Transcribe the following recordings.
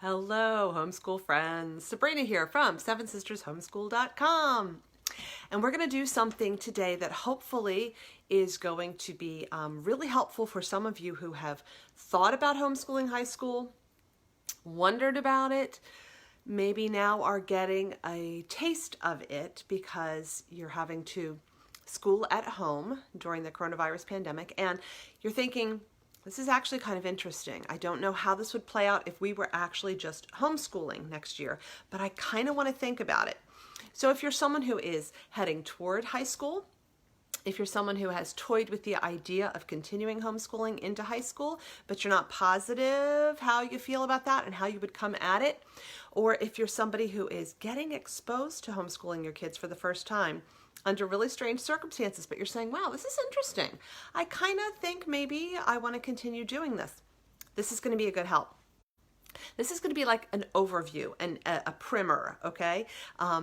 Hello, homeschool friends. Sabrina here from sevensistershomeschool.com. And we're going to do something today that hopefully is going to be really helpful for some of you who have thought about homeschooling high school, wondered about it, maybe now are getting a taste of it because you're having to school at home during the coronavirus pandemic, and you're thinking, this is actually kind of interesting. I don't know how this would play out if we were actually just homeschooling next year, but I kind of want to think about it. So if you're someone who is heading toward high school, if you're someone who has toyed with the idea of continuing homeschooling into high school, but you're not positive how you feel about that and how you would come at it, or if you're somebody who is getting exposed to homeschooling your kids for the first time under really strange circumstances, but you're saying, wow, this is interesting. I kind of think maybe I want to continue doing this. This is going to be a good help. This is going to be like an overview and a primer, okay?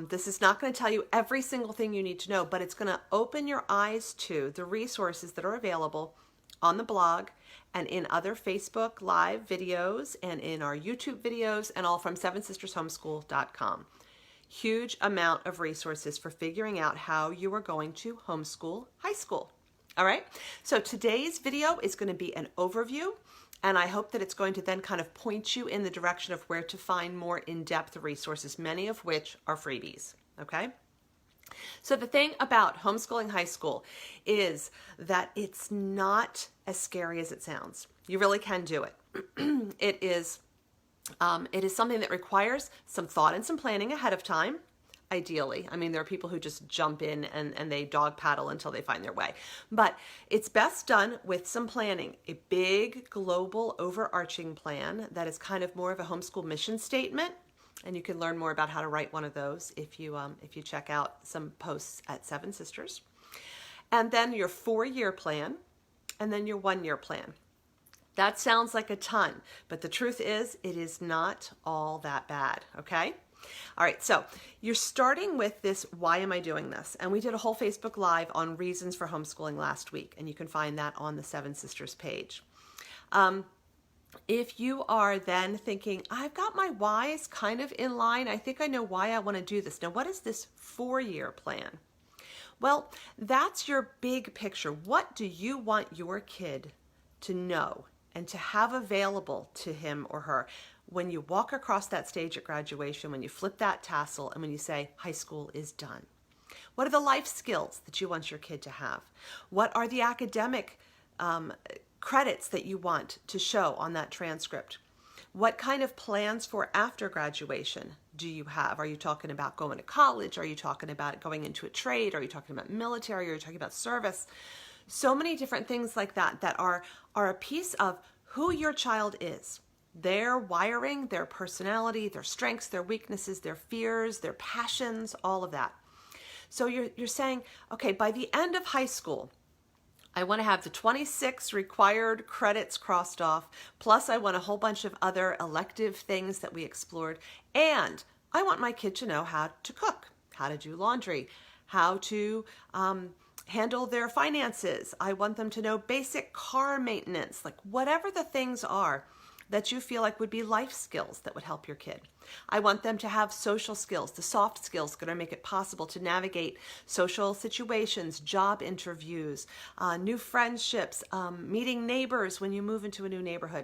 This is not going to tell you every single thing you need to know, but it's going to open your eyes to the resources that are available on the blog and in other Facebook Live videos and in our YouTube videos, and all from sevensistershomeschool.com. Huge amount of resources for figuring out how you are going to homeschool high school. All right, so today's video is going to be an overview, and I hope that it's going to then kind of point you in the direction of where to find more in-depth resources, many of which are freebies, okay? So the thing about homeschooling high school is that it's not as scary as it sounds. You really can do it. It is something that requires some thought and some planning ahead of time, ideally. I mean, there are people who just jump in and they dog paddle until they find their way. But it's best done with some planning, a big global overarching plan that is kind of more of a homeschool mission statement. And you can learn more about how to write one of those if you check out some posts at Seven Sisters. And then your 4-year plan, and then your 1-year plan. That sounds like a ton, but the truth is it is not all that bad, okay? All right, so you're starting with this, why am I doing this? And we did a whole Facebook Live on reasons for homeschooling last week, and you can find that on the Seven Sisters page. If you are then thinking, I've got my whys kind of in line, I think I know why I want to do this. Now, what is this 4-year plan? Well, that's your big picture. What do you want your kid to know and to have available to him or her when you walk across that stage at graduation, when you flip that tassel, and when you say, high school is done? What are the life skills that you want your kid to have? What are the academic credits that you want to show on that transcript? What kind of plans for after graduation do you have? Are you talking about going to college? Are you talking about going into a trade? Are you talking about military? Are you talking about service? So many different things like that that are a piece of who your child is. Their wiring, their personality, their strengths, their weaknesses, their fears, their passions, all of that. So you're saying, okay, by the end of high school, I want to have the 26 required credits crossed off, plus I want a whole bunch of other elective things that we explored, and I want my kid to know how to cook, how to do laundry, how to handle their finances. I want them to know basic car maintenance, like whatever the things are that you feel like would be life skills that would help your kid. I want them to have social skills, the soft skills that are going to make it possible to navigate social situations, job interviews, new friendships, meeting neighbors when you move into a new neighborhood.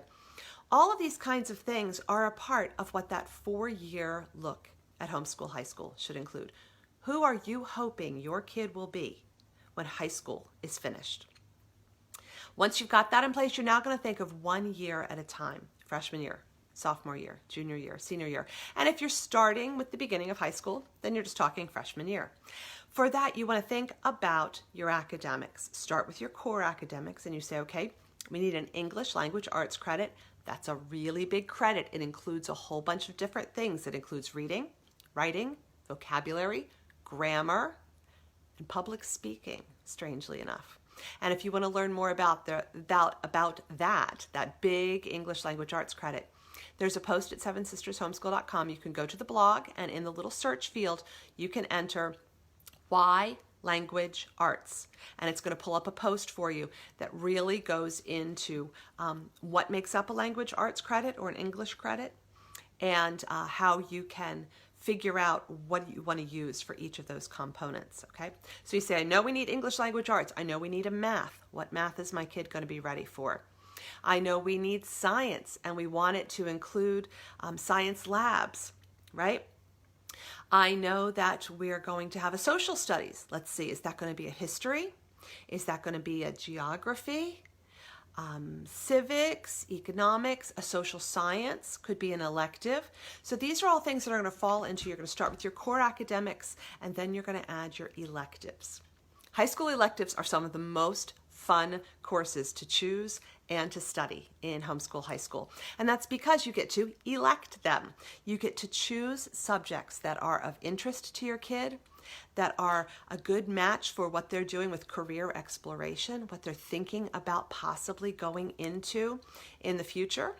All of these kinds of things are a part of what that 4-year look at homeschool high school should include. Who are you hoping your kid will be when high school is finished? Once you've got that in place, you're now going to think of 1 year at a time. Freshman year, sophomore year, junior year, senior year. And if you're starting with the beginning of high school, then you're just talking freshman year. For that, you want to think about your academics. Start with your core academics and you say, okay, we need an English language arts credit. That's a really big credit. It includes a whole bunch of different things. It includes reading, writing, vocabulary, grammar, and public speaking, strangely enough. And if you want to learn more about that big English language arts credit, there's a post at sevensistershomeschool.com. You can go to the blog, and in the little search field, you can enter why language arts, and it's going to pull up a post for you that really goes into what makes up a language arts credit or an English credit, and how you can figure out what you want to use for each of those components, okay? So you say, I know we need English language arts. I know we need a math. What math is my kid going to be ready for? I know we need science, and we want it to include science labs, right? I know that we're going to have a social studies. Let's see, is that going to be a history? Is that going to be a geography? Civics, economics, a social science, could be an elective. So these are all things that are going to fall into, you're going to start with your core academics, and then you're going to add your electives. High school electives are some of the most fun courses to choose and to study in homeschool high school. And that's because you get to elect them. You get to choose subjects that are of interest to your kid, that are a good match for what they're doing with career exploration, what they're thinking about possibly going into in the future.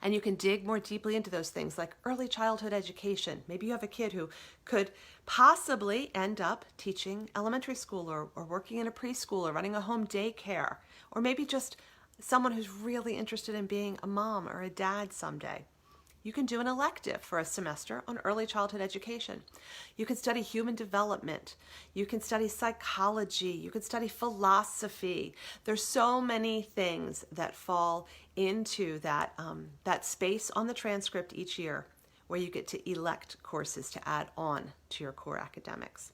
And you can dig more deeply into those things like early childhood education. Maybe you have a kid who could possibly end up teaching elementary school or working in a preschool or running a home daycare, or maybe just someone who's really interested in being a mom or a dad someday. You can do an elective for a semester on early childhood education. You can study human development. You can study psychology. You can study philosophy. There's so many things that fall into that space on the transcript each year where you get to elect courses to add on to your core academics.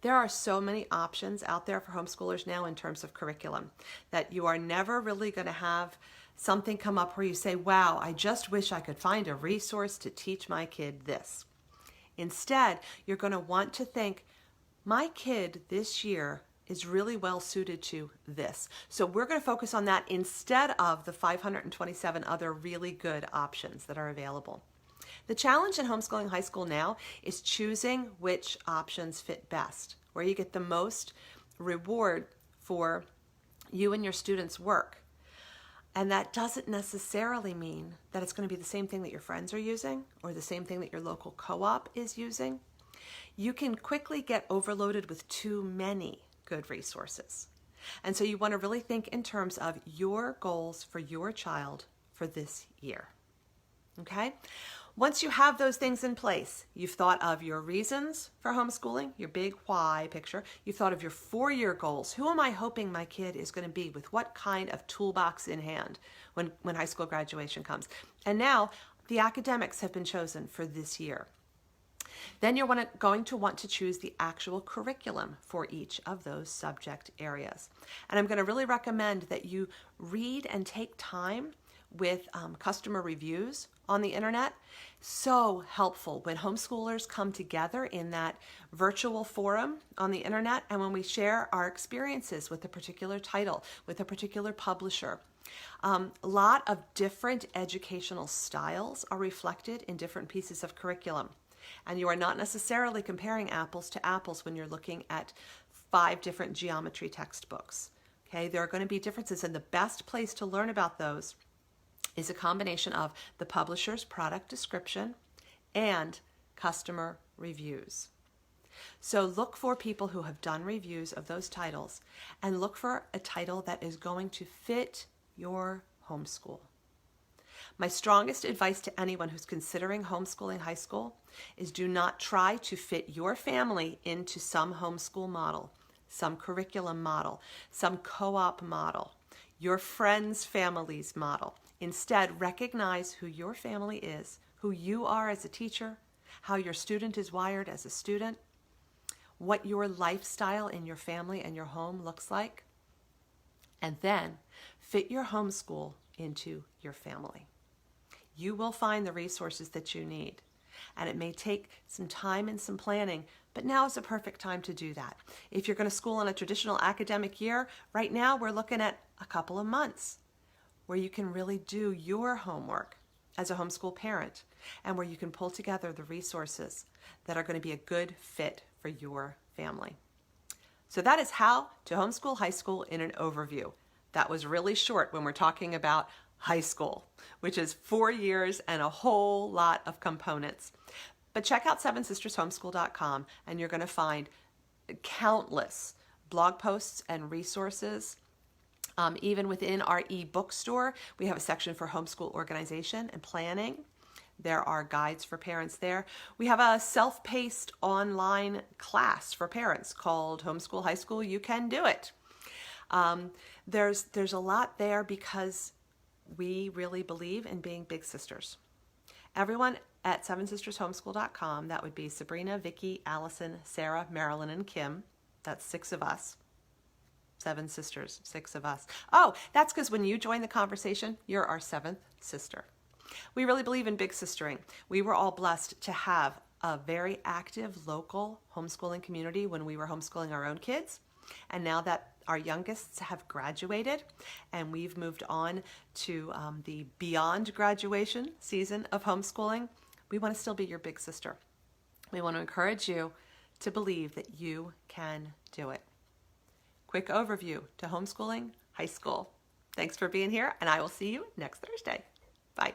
There are so many options out there for homeschoolers now in terms of curriculum that you are never really going to have something come up where you say, wow, I just wish I could find a resource to teach my kid this. Instead, you're going to want to think, my kid this year is really well suited to this. So we're going to focus on that instead of the 527 other really good options that are available. The challenge in homeschooling high school now is choosing which options fit best, where you get the most reward for you and your students' work. And that doesn't necessarily mean that it's going to be the same thing that your friends are using or the same thing that your local co-op is using. You can quickly get overloaded with too many good resources. And so you want to really think in terms of your goals for your child for this year. Okay? Once you have those things in place, you've thought of your reasons for homeschooling, your big why picture. You've thought of your 4-year goals. Who am I hoping my kid is going to be with what kind of toolbox in hand when high school graduation comes? And now the academics have been chosen for this year. Then you're going to want to choose the actual curriculum for each of those subject areas. And I'm going to really recommend that you read and take time with customer reviews on the internet. So helpful when homeschoolers come together in that virtual forum on the internet and when we share our experiences with a particular title, with a particular publisher. A lot of different educational styles are reflected in different pieces of curriculum. And you are not necessarily comparing apples to apples when you're looking at 5 different geometry textbooks. Okay, there are going to be differences, and the best place to learn about those is a combination of the publisher's product description and customer reviews. So look for people who have done reviews of those titles and look for a title that is going to fit your homeschool. My strongest advice to anyone who's considering homeschooling high school is do not try to fit your family into some homeschool model, some curriculum model, some co-op model, your friends' family's model. Instead, recognize who your family is, who you are as a teacher, how your student is wired as a student, what your lifestyle in your family and your home looks like, and then fit your homeschool into your family. You will find the resources that you need, and it may take some time and some planning, but now is a perfect time to do that. If you're going to school in a traditional academic year, right now we're looking at a couple of months where you can really do your homework as a homeschool parent and where you can pull together the resources that are going to be a good fit for your family. So that is how to homeschool high school in an overview. That was really short when we're talking about high school, which is 4 years and a whole lot of components. But check out sevensistershomeschool.com and you're going to find countless blog posts and resources. Even within our e-book store, we have a section for homeschool organization and planning. There are guides for parents there. We have a self-paced online class for parents called Homeschool High School. You can do it. There's a lot there because we really believe in being big sisters. Everyone at sevensistershomeschool.com, that would be Sabrina, Vicky, Allison, Sarah, Marilyn, and Kim. That's 6 of us. 7 sisters, 6 of us. Oh, that's because when you join the conversation, you're our 7th sister. We really believe in big sistering. We were all blessed to have a very active local homeschooling community when we were homeschooling our own kids. And now that our youngest have graduated and we've moved on to the beyond graduation season of homeschooling, we want to still be your big sister. We want to encourage you to believe that you can do it. Quick overview to homeschooling high school. Thanks for being here, and I will see you next Thursday. Bye.